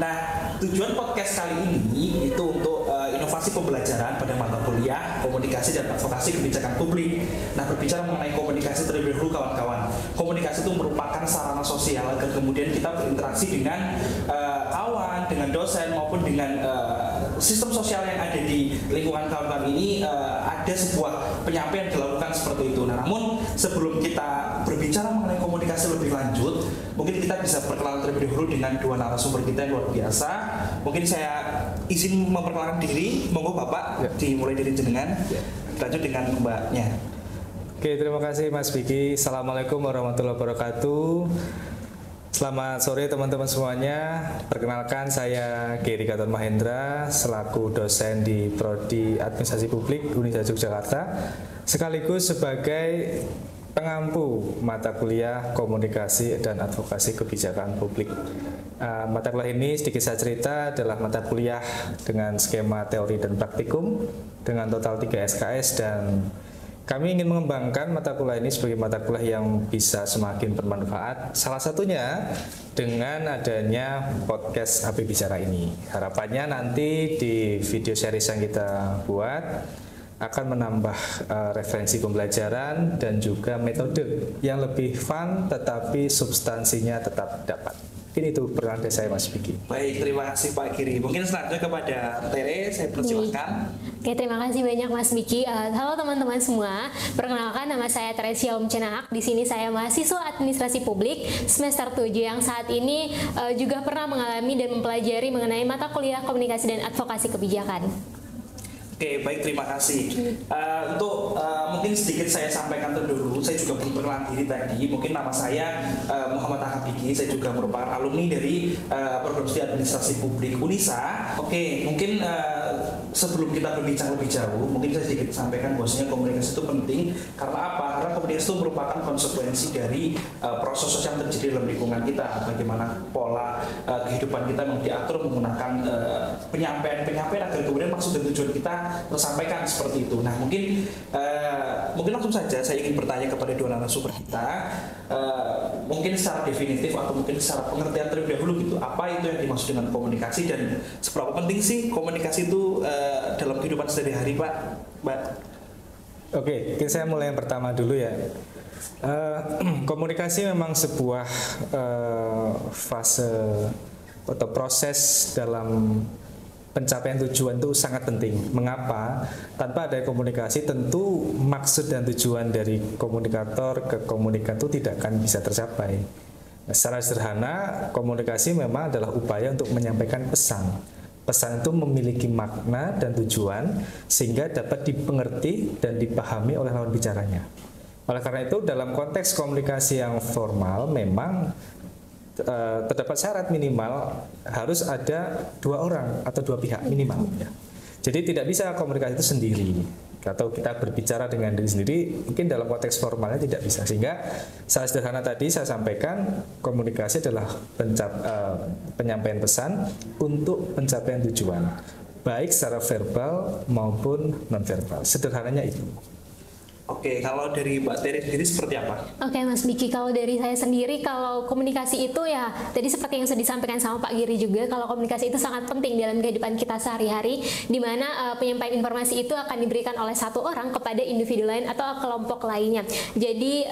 Nah, tujuan podcast kali ini itu untuk inovasi pembelajaran pada mata kuliah komunikasi dan advokasi kebijakan publik. Nah, berbicara mengenai komunikasi terlebih dahulu kawan-kawan. Komunikasi itu merupakan sarana sosial agar kemudian kita berinteraksi dengan kawan, dengan dosen maupun dengan sistem sosial yang ada di lingkungan kawan-kawan ini. Ada sebuah penyampaian dilakukan seperti itu. Nah, namun sebelum kita berbicara mengenai komunikasi lebih lanjut, mungkin kita bisa perkenalan terlebih dahulu dengan dua narasumber kita yang luar biasa. Mungkin saya izin memperkenalkan diri, monggo Bapak dimulai dari jenengan, lanjut dengan Mbaknya. Oke, terima kasih Mas Vicky. Assalamualaikum warahmatullahi wabarakatuh. Selamat sore teman-teman semuanya. Perkenalkan saya Geri Gatot Mahendra selaku dosen di Prodi Administrasi Publik Universitas Yogyakarta, sekaligus sebagai pengampu mata kuliah Komunikasi dan Advokasi Kebijakan Publik. Mata kuliah ini sedikit saya cerita adalah mata kuliah dengan skema teori dan praktikum dengan total 3 SKS, dan kami ingin mengembangkan mata kuliah ini sebagai mata kuliah yang bisa semakin bermanfaat. Salah satunya dengan adanya podcast HP Bicara ini. Harapannya nanti di video series yang kita buat akan menambah referensi pembelajaran dan juga metode yang lebih fun tetapi substansinya tetap dapat. Ini itu perkenalan saya Mas Vicky. Baik, terima kasih Pak Giri. Mungkin selanjutnya kepada Tere, saya persilakan. Oke, terima kasih banyak Mas Vicky. Halo teman-teman semua. Perkenalkan, nama saya Teresia Umcenaak. Di sini saya mahasiswa Administrasi Publik semester 7 yang saat ini juga pernah mengalami dan mempelajari mengenai mata kuliah Komunikasi dan Advokasi Kebijakan. Oke, baik, terima kasih. Untuk mungkin sedikit saya sampaikan dulu, saya juga belum perkenalan diri tadi. Mungkin nama saya Muhammad Akabiki, saya juga merupakan alumni dari program studi administrasi publik UNISA. Oke, mungkin sebelum kita berbincang lebih jauh, mungkin saya sedikit sampaikan bahwasanya komunikasi itu penting. Karena apa? Karena komunikasi itu merupakan konsekuensi dari proses sosial yang terjadi dalam lingkungan kita. Bagaimana pola kehidupan kita yang diatur menggunakan penyampaian agar kemudian maksud dan tujuan kita tersampaikan seperti itu. Nah, mungkin langsung saja saya ingin bertanya kepada dua narasumber kita, mungkin secara definitif atau mungkin secara pengertian terlebih dahulu gitu, apa itu yang dimaksud dengan komunikasi dan seberapa penting sih komunikasi itu dalam kehidupan sehari-hari, Pak, Mbak? Oke, mungkin saya mulai yang pertama dulu ya. Komunikasi memang sebuah fase atau proses dalam pencapaian tujuan itu sangat penting. Mengapa? Tanpa ada komunikasi, tentu maksud dan tujuan dari komunikator ke komunikan itu tidak akan bisa tercapai. Nah, secara sederhana, komunikasi memang adalah upaya untuk menyampaikan pesan. Pesan itu memiliki makna dan tujuan sehingga dapat dipengerti dan dipahami oleh lawan bicaranya. Oleh karena itu, dalam konteks komunikasi yang formal memang terdapat syarat minimal harus ada dua orang atau dua pihak minimal ya. Jadi tidak bisa komunikasi itu sendiri atau kita berbicara dengan diri sendiri, mungkin dalam konteks formalnya tidak bisa. Sehingga secara sederhana tadi saya sampaikan, komunikasi adalah penyampaian pesan untuk pencapaian tujuan, baik secara verbal maupun non-verbal. Sederhananya itu. Oke, kalau dari Mbak Tere sendiri seperti apa? Oke Mas Vicky, kalau dari saya sendiri, kalau komunikasi itu ya tadi seperti yang sudah disampaikan sama Pak Giri juga, kalau komunikasi itu sangat penting dalam kehidupan kita sehari-hari, di mana penyampaian informasi itu akan diberikan oleh satu orang kepada individu lain atau kelompok lainnya. Jadi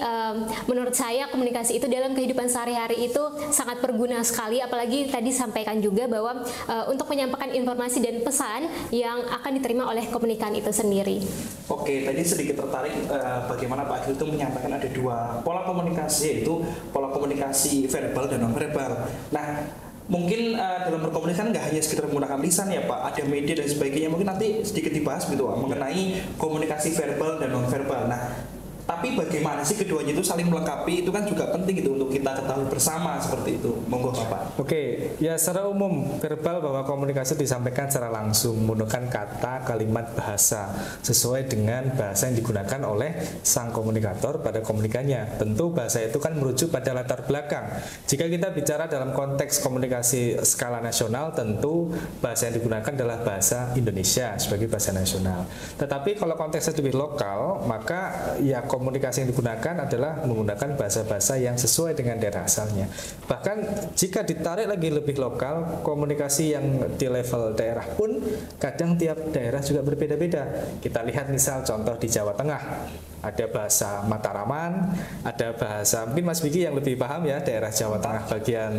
menurut saya komunikasi itu dalam kehidupan sehari-hari itu sangat berguna sekali, apalagi tadi sampaikan juga bahwa untuk menyampaikan informasi dan pesan yang akan diterima oleh komunikan itu sendiri. Oke, tadi sedikit tertarik bagaimana Pak Giri itu menyampaikan ada dua pola komunikasi, yaitu pola komunikasi verbal dan non-verbal. Nah, mungkin dalam berkomunikasi nggak hanya sekedar menggunakan lisan ya Pak, ada media dan sebagainya. Mungkin nanti sedikit dibahas gitu Pak, mengenai komunikasi verbal dan non-verbal. Nah, tapi bagaimana sih keduanya itu saling melengkapi, itu kan juga penting itu untuk kita ketahui bersama seperti itu. Monggo Bapak. Oke, ya secara umum verbal bahwa komunikasi disampaikan secara langsung menggunakan kata, kalimat, bahasa sesuai dengan bahasa yang digunakan oleh sang komunikator pada komunikannya. Tentu bahasa itu kan merujuk pada latar belakang. Jika kita bicara dalam konteks komunikasi skala nasional, tentu bahasa yang digunakan adalah bahasa Indonesia sebagai bahasa nasional. Tetapi kalau konteksnya lebih lokal, maka ya komunikasi yang digunakan adalah menggunakan bahasa-bahasa yang sesuai dengan daerah asalnya. Bahkan jika ditarik lagi lebih lokal, komunikasi yang di level daerah pun kadang tiap daerah juga berbeda-beda. Kita lihat misal contoh di Jawa Tengah, ada bahasa Mataraman, ada bahasa, mungkin Mas Vicky yang lebih paham ya, daerah Jawa Tengah bagian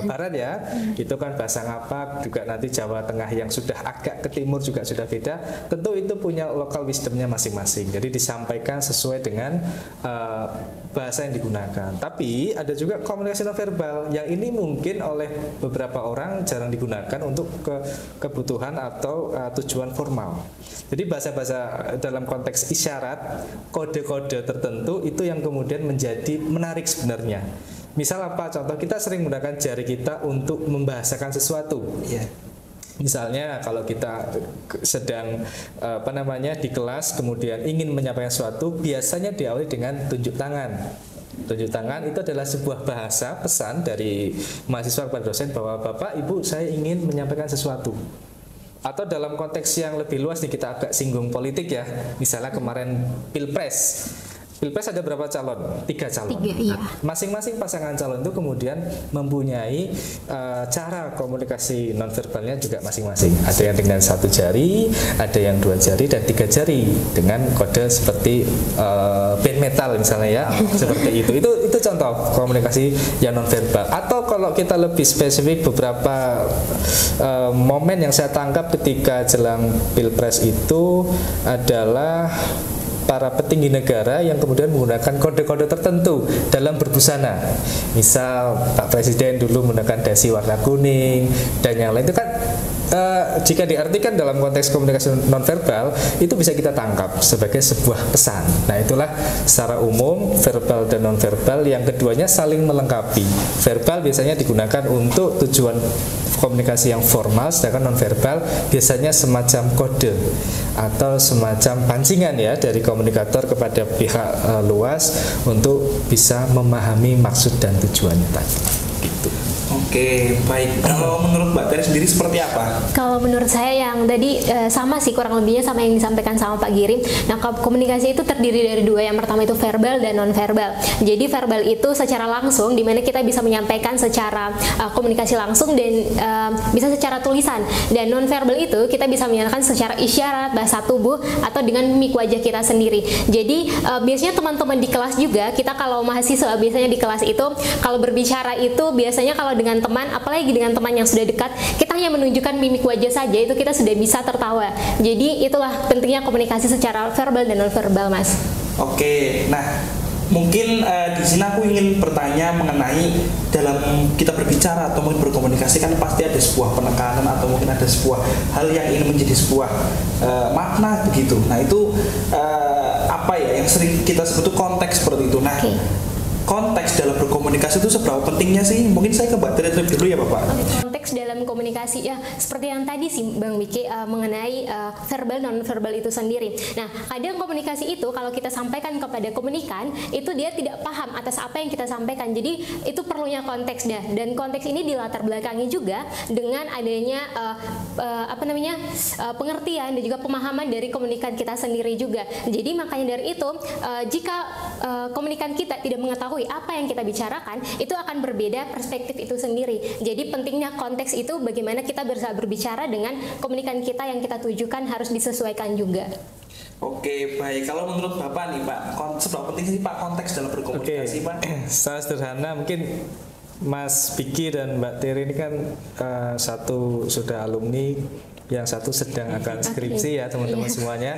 barat ya, itu kan bahasa Ngapak, juga nanti Jawa Tengah yang sudah agak ke timur juga sudah beda. Tentu itu punya local wisdomnya masing-masing, jadi disampaikan sesuai dengan bahasa yang digunakan. Tapi ada juga komunikasi nonverbal yang ini mungkin oleh beberapa orang jarang digunakan untuk kebutuhan atau tujuan formal. Jadi bahasa-bahasa dalam konteks isyarat, kode-kode tertentu itu yang kemudian menjadi menarik sebenarnya. Misal apa contoh, kita sering menggunakan jari kita untuk membahasakan sesuatu. Misalnya kalau kita sedang di kelas kemudian ingin menyampaikan sesuatu, biasanya diawali dengan tunjuk tangan. Tunjuk tangan itu adalah sebuah bahasa pesan dari mahasiswa kepada dosen bahwa Bapak, Ibu, saya ingin menyampaikan sesuatu. Atau dalam konteks yang lebih luas nih, kita agak singgung politik ya. Misalnya kemarin Pilpres. Pilpres ada berapa calon? 3 calon. 3, iya. Masing-masing pasangan calon itu kemudian mempunyai cara komunikasi nonverbalnya juga masing-masing. Ada yang dengan 1 jari, ada yang 2 jari dan 3 jari dengan kode seperti band metal misalnya ya, seperti itu. Itu contoh komunikasi yang nonverbal. Atau kalau kita lebih spesifik, beberapa momen yang saya tangkap ketika jelang Pilpres itu adalah para petinggi negara yang kemudian menggunakan kode-kode tertentu dalam berbusana. Misal Pak Presiden dulu menggunakan dasi warna kuning dan yang lain, itu kan jika diartikan dalam konteks komunikasi nonverbal itu bisa kita tangkap sebagai sebuah pesan. Nah, itulah secara umum verbal dan nonverbal yang keduanya saling melengkapi. Verbal biasanya digunakan untuk tujuan komunikasi yang formal, sedangkan nonverbal biasanya semacam kode atau semacam pancingan ya dari komunikator kepada pihak luas untuk bisa memahami maksud dan tujuannya tadi. Gitu. Oke, baik. Kalau menurut Mbak Teri sendiri seperti apa? Kalau menurut saya yang tadi sama sih, kurang lebihnya sama yang disampaikan sama Pak Giring. Nah, komunikasi itu terdiri dari 2. Yang pertama itu verbal dan non-verbal. Jadi verbal itu secara langsung, di mana kita bisa menyampaikan secara komunikasi langsung dan bisa secara tulisan. Dan non-verbal itu kita bisa menyatakan secara isyarat, bahasa tubuh, atau dengan mimik wajah kita sendiri. Jadi biasanya teman-teman di kelas juga, kita kalau mahasiswa biasanya di kelas itu kalau berbicara itu biasanya kalau dengan teman, apalagi dengan teman yang sudah dekat, kita hanya menunjukkan mimik wajah saja, itu kita sudah bisa tertawa. Jadi itulah pentingnya komunikasi secara verbal dan non-verbal, Mas. Oke, nah mungkin di sini aku ingin bertanya mengenai dalam kita berbicara atau mungkin berkomunikasi kan pasti ada sebuah penekanan atau mungkin ada sebuah hal yang ingin menjadi sebuah makna begitu. Nah itu apa ya yang sering kita sebut konteks seperti itu. Nah, konteks dalam berkomunikasi itu seberapa pentingnya sih? Mungkin saya ke Mbak Teri dulu ya Bapak. Konteks dalam komunikasi ya seperti yang tadi sih Bang Vicky mengenai verbal non-verbal itu sendiri. Nah, kadang komunikasi itu kalau kita sampaikan kepada komunikan itu dia tidak paham atas apa yang kita sampaikan. Jadi itu perlunya konteks dan konteks ini dilatar belakangi juga dengan adanya pengertian dan juga pemahaman dari komunikan kita sendiri juga. Jadi makanya dari itu jika komunikan kita tidak mengetahui apa yang kita bicarakan, itu akan berbeda perspektif itu sendiri. Jadi pentingnya konteks itu bagaimana kita bisa berbicara dengan komunikan kita yang kita tujukan harus disesuaikan juga. Oke, baik. Kalau menurut Bapak nih Pak, seberapa penting sih Pak konteks dalam berkomunikasi Pak? Secara sederhana mungkin Mas Vicky dan Mbak Teri ini kan satu sudah alumni, yang satu sedang akan skripsi ya teman-teman semuanya.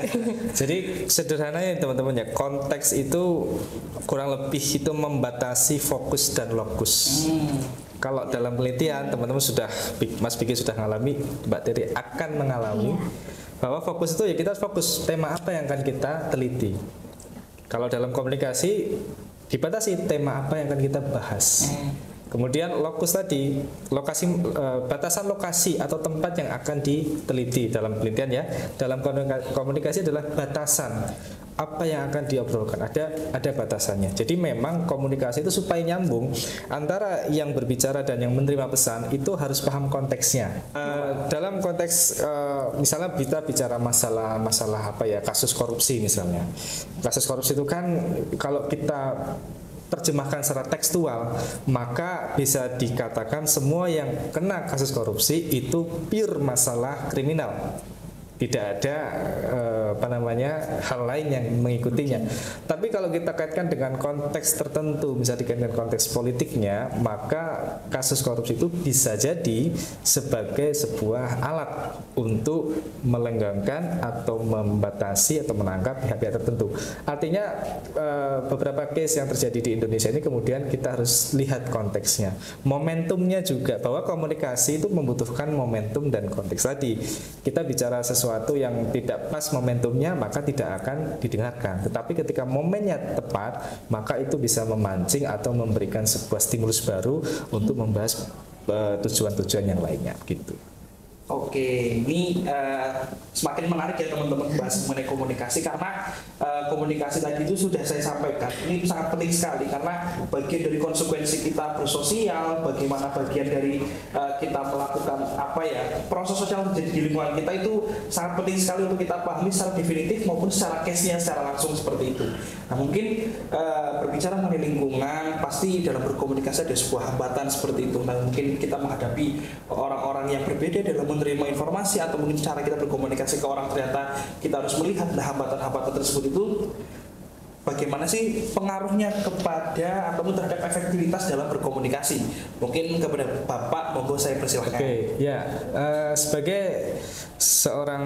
Jadi sederhananya teman-teman ya, konteks itu kurang lebih itu membatasi fokus dan lokus. Kalau dalam penelitian teman-teman sudah, Mas Vicky sudah mengalami, Mbak Teri akan mengalami bahwa fokus itu ya kita fokus tema apa yang akan kita teliti. Kalau dalam komunikasi dibatasi tema apa yang akan kita bahas. Kemudian lokus tadi, lokasi batasan lokasi atau tempat yang akan diteliti dalam penelitian ya. Dalam komunikasi adalah batasan apa yang akan diobrolkan, ada batasannya. Jadi memang komunikasi itu supaya nyambung antara yang berbicara dan yang menerima pesan itu harus paham konteksnya. Dalam konteks misalnya kita bicara masalah apa ya, kasus korupsi misalnya. Kasus korupsi itu kan kalau kita terjemahkan secara tekstual, maka bisa dikatakan semua yang kena kasus korupsi itu pure masalah kriminal. Tidak ada hal lain yang mengikutinya. Tapi kalau kita kaitkan dengan konteks tertentu, misalnya dikaitkan dengan konteks politiknya, maka kasus korupsi itu bisa jadi sebagai sebuah alat untuk melenggangkan atau membatasi atau menangkap pihak-pihak tertentu. Artinya beberapa case yang terjadi di Indonesia ini kemudian kita harus lihat konteksnya, momentumnya juga, bahwa komunikasi itu membutuhkan momentum dan konteks tadi. Kita bicara sesuatu yang tidak pas momentumnya, maka tidak akan didengarkan. Tetapi ketika momennya tepat, maka itu bisa memancing atau memberikan sebuah stimulus baru untuk membahas tujuan-tujuan yang lainnya gitu. Oke, ini semakin menarik ya teman-teman bahas mengenai komunikasi, karena komunikasi tadi itu sudah saya sampaikan. Ini sangat penting sekali karena bagian dari konsekuensi kita bersosial, bagaimana bagian dari kita melakukan proses sosial menjadi di lingkungan kita itu sangat penting sekali untuk kita pahami secara definitif maupun secara case-nya secara langsung seperti itu. Nah mungkin berbicara mengenai lingkungan, pasti dalam berkomunikasi ada sebuah hambatan seperti itu. Nah mungkin kita menghadapi orang-orang yang berbeda dalam menerima informasi, atau mungkin cara kita berkomunikasi ke orang, ternyata kita harus melihat hambatan-hambatan tersebut itu bagaimana sih pengaruhnya kepada atau terhadap efektivitas dalam berkomunikasi. Mungkin kepada Bapak, monggo saya persilahkan. Oke, ya sebagai seorang,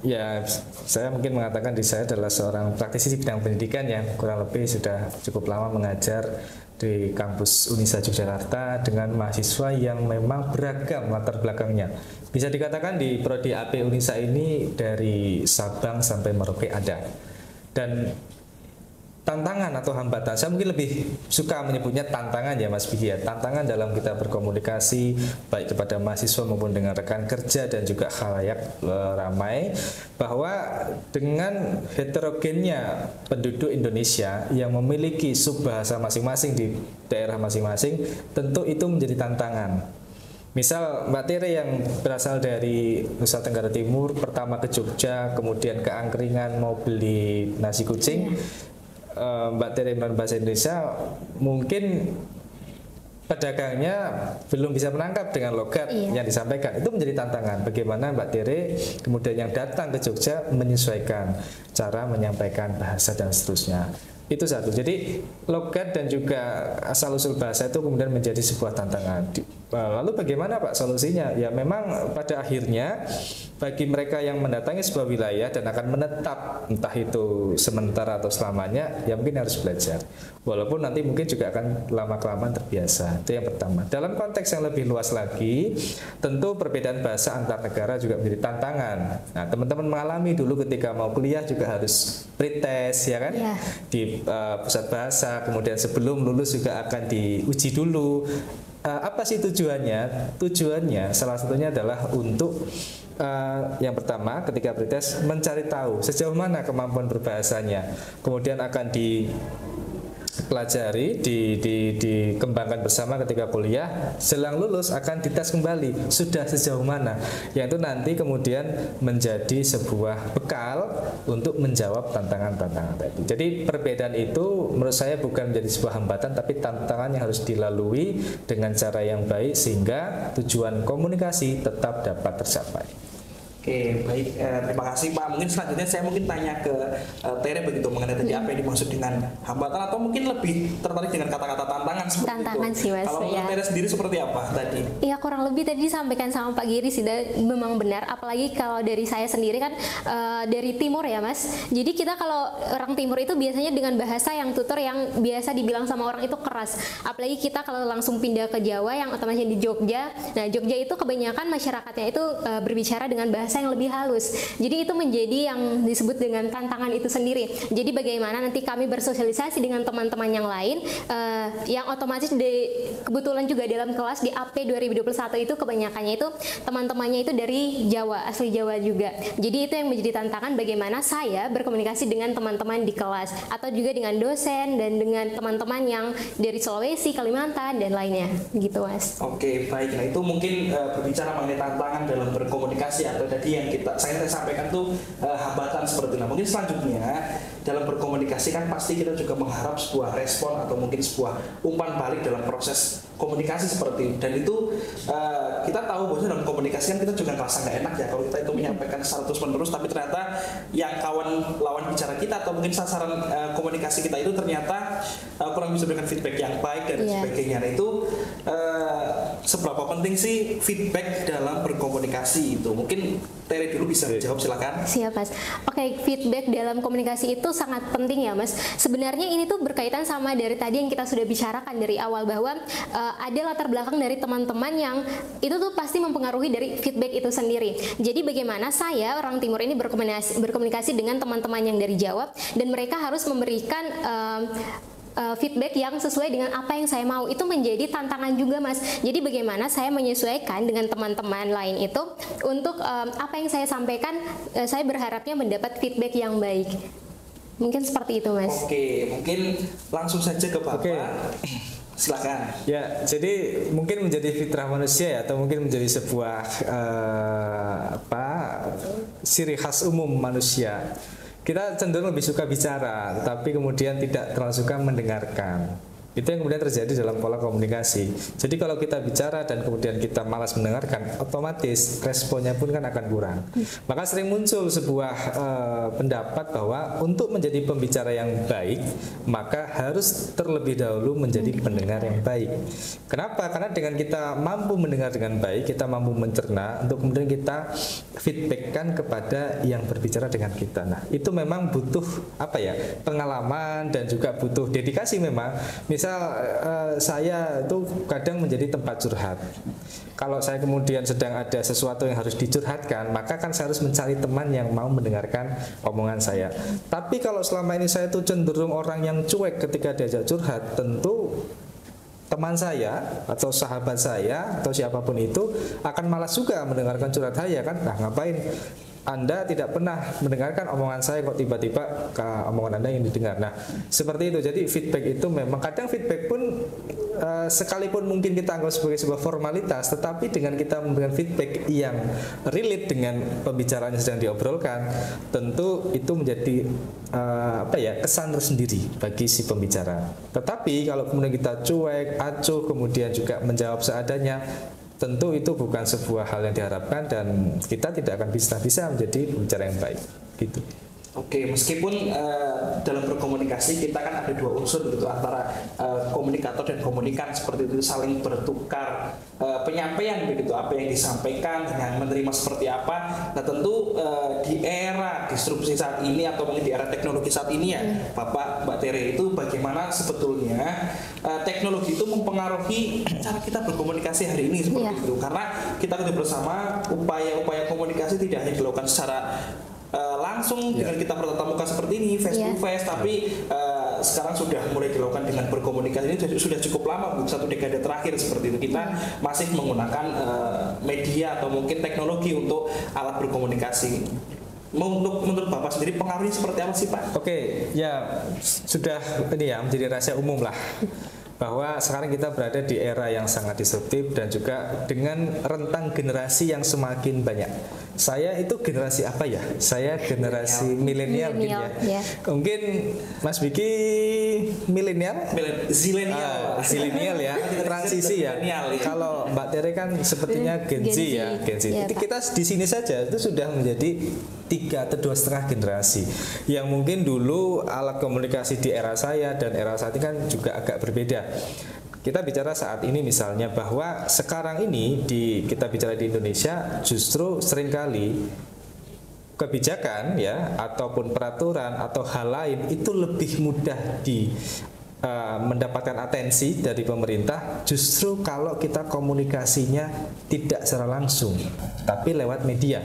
ya saya mungkin mengatakan diri saya adalah seorang praktisi di bidang pendidikan yang kurang lebih sudah cukup lama mengajar di kampus Unisa Yogyakarta dengan mahasiswa yang memang beragam latar belakangnya. Bisa dikatakan di prodi AP Unisa ini dari Sabang sampai Merauke ada. Dan tantangan atau hambatan, saya mungkin lebih suka menyebutnya tantangan ya Mas Bigi ya. Tantangan dalam kita berkomunikasi baik kepada mahasiswa maupun dengan rekan kerja dan juga khalayak ramai, bahwa dengan heterogennya penduduk Indonesia yang memiliki subbahasa masing-masing di daerah masing-masing, tentu itu menjadi tantangan. Misal Mbak Tere yang berasal dari Nusa Tenggara Timur, pertama ke Jogja, kemudian ke Angkringan mau beli nasi kucing, Mbak Tere bahasa Indonesia, mungkin pedagangnya belum bisa menangkap dengan logat yang disampaikan. Itu menjadi tantangan. Bagaimana Mbak Tere kemudian yang datang ke Jogja menyesuaikan cara menyampaikan bahasa dan seterusnya. Itu satu. Jadi logat dan juga asal-usul bahasa itu kemudian menjadi sebuah tantangan. Lalu bagaimana Pak solusinya? Ya memang pada akhirnya bagi mereka yang mendatangi sebuah wilayah dan akan menetap, entah itu sementara atau selamanya, ya mungkin harus belajar. Walaupun nanti mungkin juga akan lama-kelamaan terbiasa. Itu yang pertama. Dalam konteks yang lebih luas lagi, tentu perbedaan bahasa antar negara juga menjadi tantangan. Nah, teman-teman mengalami dulu ketika mau kuliah juga harus pretest, ya kan? Di pusat bahasa, kemudian sebelum lulus juga akan diuji dulu. Apa sih tujuannya? Tujuannya salah satunya adalah untuk yang pertama ketika pretest mencari tahu sejauh mana kemampuan berbahasanya, kemudian akan dipelajari, dikembangkan bersama ketika kuliah. Selang lulus akan dites kembali sudah sejauh mana, yang itu nanti kemudian menjadi sebuah bekal untuk menjawab tantangan-tantangan tadi. Jadi perbedaan itu menurut saya bukan menjadi sebuah hambatan, tapi tantangan yang harus dilalui dengan cara yang baik sehingga tujuan komunikasi tetap dapat tercapai. Oke, baik. Terima kasih Pak. Mungkin selanjutnya saya tanya ke Tere begitu mengenai tadi apa yang dimaksud dengan hambatan, atau mungkin lebih tertarik dengan kata-kata tantangan seperti tantangan itu. Sih, Mas, kalau menurut Tere sendiri seperti apa tadi? Iya, kurang lebih tadi disampaikan sama Pak Giri sih, memang benar. Apalagi kalau dari saya sendiri kan dari timur ya Mas. Jadi kita kalau orang timur itu biasanya dengan bahasa yang tutur yang biasa dibilang sama orang itu keras. Apalagi kita kalau langsung pindah ke Jawa yang otomatis di Jogja. Nah Jogja itu kebanyakan masyarakatnya itu berbicara dengan bahasa bahasa yang lebih halus. Jadi itu menjadi yang disebut dengan tantangan itu sendiri. Jadi bagaimana nanti kami bersosialisasi dengan teman-teman yang lain, yang otomatis kebetulan juga dalam kelas di AP 2021 itu kebanyakannya itu teman-temannya itu dari Jawa, asli Jawa juga. Jadi itu yang menjadi tantangan bagaimana saya berkomunikasi dengan teman-teman di kelas atau juga dengan dosen dan dengan teman-teman yang dari Sulawesi, Kalimantan dan lainnya gitu Mas. Oke, baik. Nah itu mungkin berbicara mengenai tantangan dalam berkomunikasi atau tadi yang saya sampaikan tuh hambatan seperti itu. Nah mungkin selanjutnya dalam berkomunikasi kan pasti kita juga mengharap sebuah respon atau mungkin sebuah umpan balik dalam proses komunikasi seperti itu. Dan itu kita tahu bahwa dalam komunikasi kan kita juga ngerasa nggak enak ya kalau kita itu menyampaikan secara terus menerus tapi ternyata yang lawan bicara kita atau mungkin sasaran komunikasi kita itu ternyata kurang bisa memberikan feedback yang baik dan sebagainya. Nah itu seberapa penting sih feedback dalam berkomunikasi itu? Mungkin Tere dulu bisa menjawab, silakan. Siap Mas. Oke, feedback dalam komunikasi itu sangat penting ya Mas. Sebenarnya ini tuh berkaitan sama dari tadi yang kita sudah bicarakan dari awal bahwa ada latar belakang dari teman-teman yang itu tuh pasti mempengaruhi dari feedback itu sendiri. Jadi bagaimana saya orang Timur ini berkomunikasi dengan teman-teman yang dari Jawa dan mereka harus memberikan feedback yang sesuai dengan apa yang saya mau, itu menjadi tantangan juga Mas. Jadi bagaimana saya menyesuaikan dengan teman-teman lain itu untuk apa yang saya sampaikan, saya berharapnya mendapat feedback yang baik. Mungkin seperti itu Mas. Oke, mungkin langsung saja ke Bapak. Oke. Silakan. Ya, jadi mungkin menjadi fitrah manusia ya, atau mungkin menjadi sebuah ciri khas umum manusia. Kita cenderung lebih suka bicara, tetapi kemudian tidak terlalu suka mendengarkan. Itu yang kemudian terjadi dalam pola komunikasi. Jadi kalau kita bicara dan kemudian kita malas mendengarkan, otomatis responnya pun kan akan kurang. Maka sering muncul sebuah pendapat bahwa untuk menjadi pembicara yang baik, maka harus terlebih dahulu menjadi pendengar yang baik. Kenapa? Karena dengan kita mampu mendengar dengan baik, kita mampu mencerna untuk kemudian kita feedbackkan kepada yang berbicara dengan kita. Nah, itu memang butuh pengalaman dan juga butuh dedikasi memang. Misal saya itu kadang menjadi tempat curhat. Kalau saya kemudian sedang ada sesuatu yang harus dicurhatkan, maka kan saya harus mencari teman yang mau mendengarkan omongan saya. Tapi kalau selama ini saya itu cenderung orang yang cuek ketika diajak curhat, tentu teman saya atau sahabat saya atau siapapun itu akan malas juga mendengarkan curhat saya kan. Nah, ngapain Anda tidak pernah mendengarkan omongan saya kok tiba-tiba ke omongan Anda yang didengar. Nah, seperti itu. Jadi feedback itu memang kadang feedback pun sekalipun mungkin kita anggap sebagai sebuah formalitas, tetapi dengan kita memberikan feedback yang relate dengan pembicaraan yang sedang diobrolkan, tentu itu menjadi kesan tersendiri bagi si pembicara. Tetapi kalau kemudian kita cuek, acuh, kemudian juga menjawab seadanya, tentu itu bukan sebuah hal yang diharapkan dan kita tidak akan bisa menjadi pembicara yang baik gitu. Oke, meskipun dalam berkomunikasi kita kan ada dua unsur gitu antara komunikator dan komunikan, seperti itu saling bertukar penyampaian begitu, apa yang disampaikan dengan menerima seperti apa. Nah tentu di era disrupsi saat ini atau mungkin di era teknologi saat ini ya Bapak Mbak Tere, itu bagaimana sebetulnya teknologi itu mempengaruhi cara kita berkomunikasi hari ini seperti itu, karena kita ketahui bersama upaya-upaya komunikasi tidak hanya dilakukan secara langsung dengan kita bertatap muka seperti ini face to face, tapi sekarang sudah mulai dilakukan dengan berkomunikasi ini sudah cukup lama, satu dekade terakhir seperti itu kita masih menggunakan media atau mungkin teknologi untuk alat berkomunikasi. Menurut Bapak sendiri pengaruhnya seperti apa sih Pak? Oke, ya sudah ini ya menjadi rahasia umum lah bahwa sekarang kita berada di era yang sangat disruptif dan juga dengan rentang generasi yang semakin banyak. Saya itu generasi apa ya? Saya generasi milenial mungkin ya. Mungkin Mas Biki milenial? Zilenial ya. Transisi ya. Kalau Mbak Tere kan sepertinya Gen Z ya. Gen Z. Jadi kita di sini saja itu sudah menjadi 3 atau 2,5 generasi yang mungkin dulu alat komunikasi di era saya dan era saat ini kan juga agak berbeda. Kita bicara saat ini misalnya bahwa sekarang ini kita bicara di Indonesia justru seringkali kebijakan ya ataupun peraturan atau hal lain itu lebih mudah mendapatkan atensi dari pemerintah justru kalau kita komunikasinya tidak secara langsung tapi lewat media.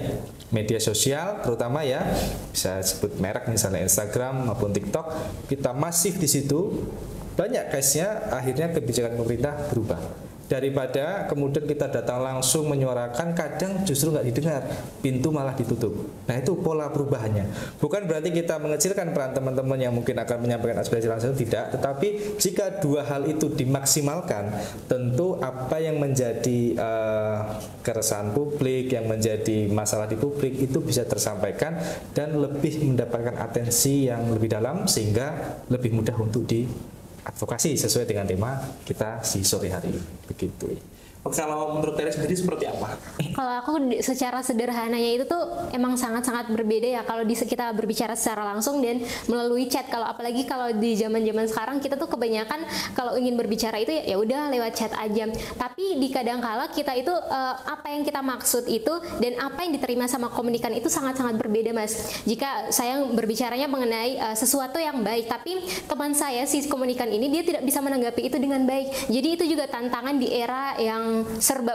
media sosial terutama ya, bisa sebut merek misalnya Instagram maupun TikTok, kita masif di situ, banyak case-nya akhirnya kebijakan pemerintah berubah. Daripada kemudian kita datang langsung menyuarakan, kadang justru nggak didengar, pintu malah ditutup. Nah itu pola perubahannya. Bukan berarti kita mengecilkan peran teman-teman yang mungkin akan menyampaikan aspirasi langsung, tidak. Tetapi jika dua hal itu dimaksimalkan, tentu apa yang menjadi keresahan publik, yang menjadi masalah di publik itu bisa tersampaikan dan lebih mendapatkan atensi yang lebih dalam, sehingga lebih mudah untuk advokasi sesuai dengan tema kita di sore hari ini. Begitu. Kalau menurut Tere sendiri seperti apa? Kalau aku secara sederhananya itu tuh emang sangat-sangat berbeda ya kalau kita berbicara secara langsung dan melalui chat. Kalau apalagi kalau di zaman-zaman sekarang kita tuh kebanyakan kalau ingin berbicara itu ya udah lewat chat aja. Tapi di kadang-kala kita itu apa yang kita maksud itu dan apa yang diterima sama komunikan itu sangat-sangat berbeda, Mas. Jika saya berbicaranya mengenai sesuatu yang baik, tapi teman saya si komunikan ini dia tidak bisa menanggapi itu dengan baik. Jadi itu juga tantangan di era yang serba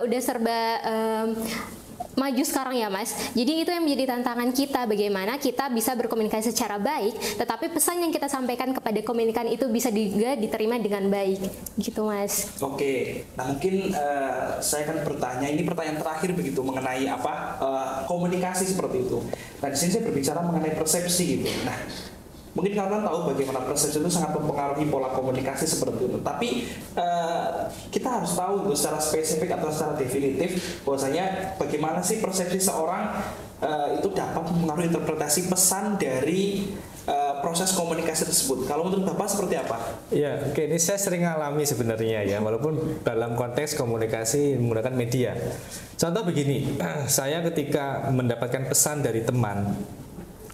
maju sekarang ya, Mas. Jadi itu yang menjadi tantangan kita, bagaimana kita bisa berkomunikasi secara baik tetapi pesan yang kita sampaikan kepada komunikan itu bisa juga diterima dengan baik gitu, Mas. Oke, nah mungkin saya akan bertanya, ini pertanyaan terakhir begitu mengenai komunikasi seperti itu. Nah di sini saya berbicara mengenai persepsi gitu. Nah mungkin kalian tahu bagaimana persepsi itu sangat mempengaruhi pola komunikasi seperti itu. Tapi kita harus tahu itu secara spesifik atau secara definitif bahwasanya bagaimana sih persepsi seorang itu dapat mempengaruhi interpretasi pesan dari proses komunikasi tersebut. Kalau menurut Bapak seperti apa? Ya, oke, ini saya sering alami sebenarnya ya, walaupun dalam konteks komunikasi menggunakan media. Contoh begini, saya ketika mendapatkan pesan dari teman,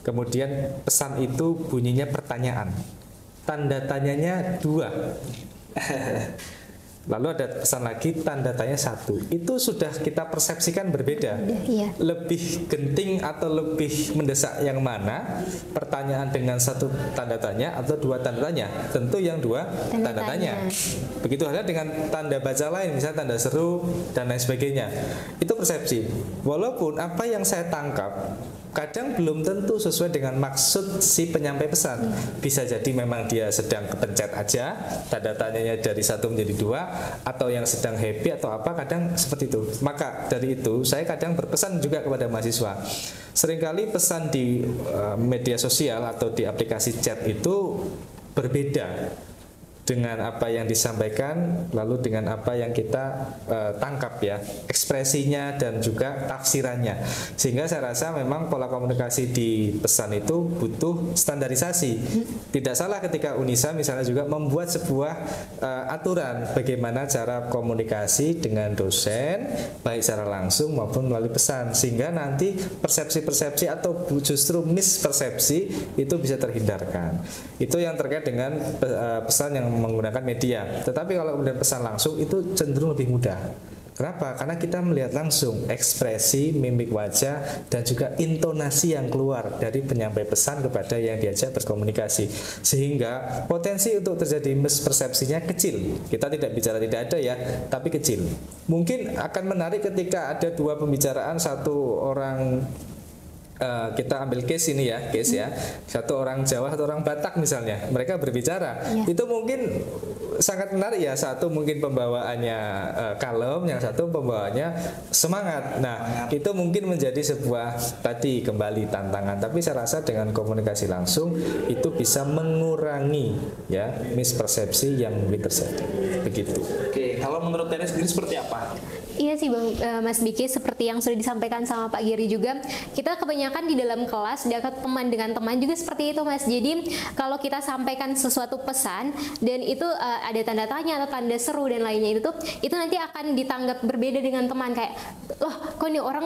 kemudian pesan itu bunyinya pertanyaan, tanda tanyanya 2. Lalu ada pesan lagi tanda tanya 1. Itu sudah kita persepsikan berbeda. Iya. Lebih genting atau lebih mendesak yang mana? Pertanyaan dengan 1 tanda tanya atau 2 tanda tanya? Tentu yang 2 tanda tanya. Begitu halnya dengan tanda baca lain, misalnya tanda seru dan lain sebagainya. Itu persepsi. Walaupun apa yang saya tangkap kadang belum tentu sesuai dengan maksud si penyampai pesan. Bisa jadi memang dia sedang kepencet aja, tanda tanyanya dari 1 menjadi 2, atau yang sedang happy atau apa, kadang seperti itu. Maka dari itu saya kadang berpesan juga kepada mahasiswa. Seringkali pesan di media sosial atau di aplikasi chat itu berbeda dengan apa yang disampaikan, lalu dengan apa yang kita tangkap ya, ekspresinya dan juga tafsirannya. Sehingga saya rasa memang pola komunikasi di pesan itu butuh standarisasi. Tidak salah ketika Unisa misalnya juga membuat sebuah aturan bagaimana cara komunikasi dengan dosen, baik secara langsung maupun melalui pesan, sehingga nanti persepsi-persepsi atau justru mispersepsi itu bisa terhindarkan. Itu yang terkait dengan pesan yang menggunakan media. Tetapi kalau kemudian pesan langsung itu cenderung lebih mudah. Kenapa? Karena kita melihat langsung ekspresi, mimik wajah, dan juga intonasi yang keluar dari penyampai pesan kepada yang diajak berkomunikasi. Sehingga potensi untuk terjadi mispersepsinya kecil. Kita tidak bicara tidak ada ya, tapi kecil. Mungkin akan menarik ketika ada 2 pembicaraan, satu orang kita ambil case ini ya, satu orang Jawa, satu orang Batak misalnya, mereka berbicara, itu mungkin sangat menarik ya. Satu mungkin pembawaannya kalem, yang satu pembawaannya semangat. Nah, itu mungkin menjadi sebuah tadi kembali tantangan. Tapi saya rasa dengan komunikasi langsung itu bisa mengurangi ya mispersepsi yang mungkin terjadi. Begitu. Oke, kalau menurut Tere sendiri seperti apa? Iya sih Bang, Mas Biki, seperti yang sudah disampaikan sama Pak Giri juga, kita kebanyakan di dalam kelas dekat teman dengan teman juga seperti itu, Mas. Jadi kalau kita sampaikan sesuatu pesan dan itu ada tanda tanya atau tanda seru dan lainnya itu nanti akan ditanggap berbeda dengan teman, kayak loh kok nih orang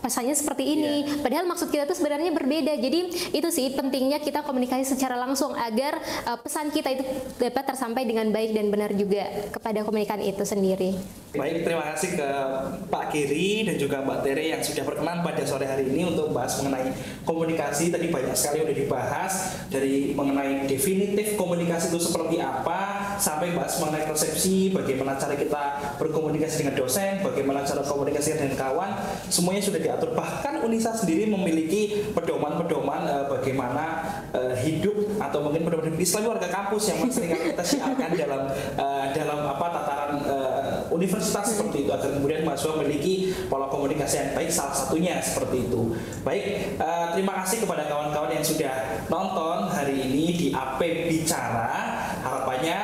pesannya seperti ini, padahal maksud kita tuh sebenarnya berbeda. Jadi itu sih pentingnya kita komunikasi secara langsung agar pesan kita itu dapat tersampai dengan baik dan benar juga kepada komunikan itu sendiri. Baik, terima kasih kasih ke Pak Giri dan juga Mbak Tere yang sudah berkenan pada sore hari ini untuk bahas mengenai komunikasi. Tadi banyak sekali udah dibahas, dari mengenai definitif komunikasi itu seperti apa, sampai bahas mengenai persepsi, bagaimana cara kita berkomunikasi dengan dosen, bagaimana cara komunikasi dengan kawan, semuanya sudah diatur. Bahkan Unisa sendiri memiliki pedoman-pedoman bagaimana hidup atau mungkin pedoman Islam warga kampus yang sering kita siarkan dalam tataran universitas seperti itu, agar kemudian mahasiswa memiliki pola komunikasi yang baik, salah satunya seperti itu. Baik, terima kasih kepada kawan-kawan yang sudah nonton hari ini di AP Bicara. Harapannya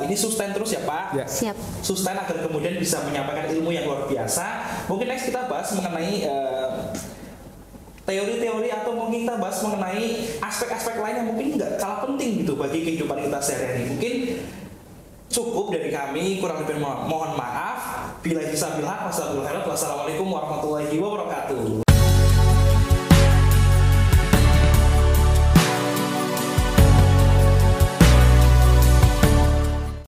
ini sustain terus ya Pak. Ya. Siap. Sustain agar kemudian bisa menyampaikan ilmu yang luar biasa. Mungkin next kita bahas mengenai teori-teori atau mungkin kita bahas mengenai aspek-aspek lain yang mungkin nggak kalah penting gitu bagi kehidupan kita sehari-hari. Mungkin cukup dari kami, kurang lebih mohon maaf. Bila bisa bilhaq, wassalamualaikum warahmatullahi wabarakatuh.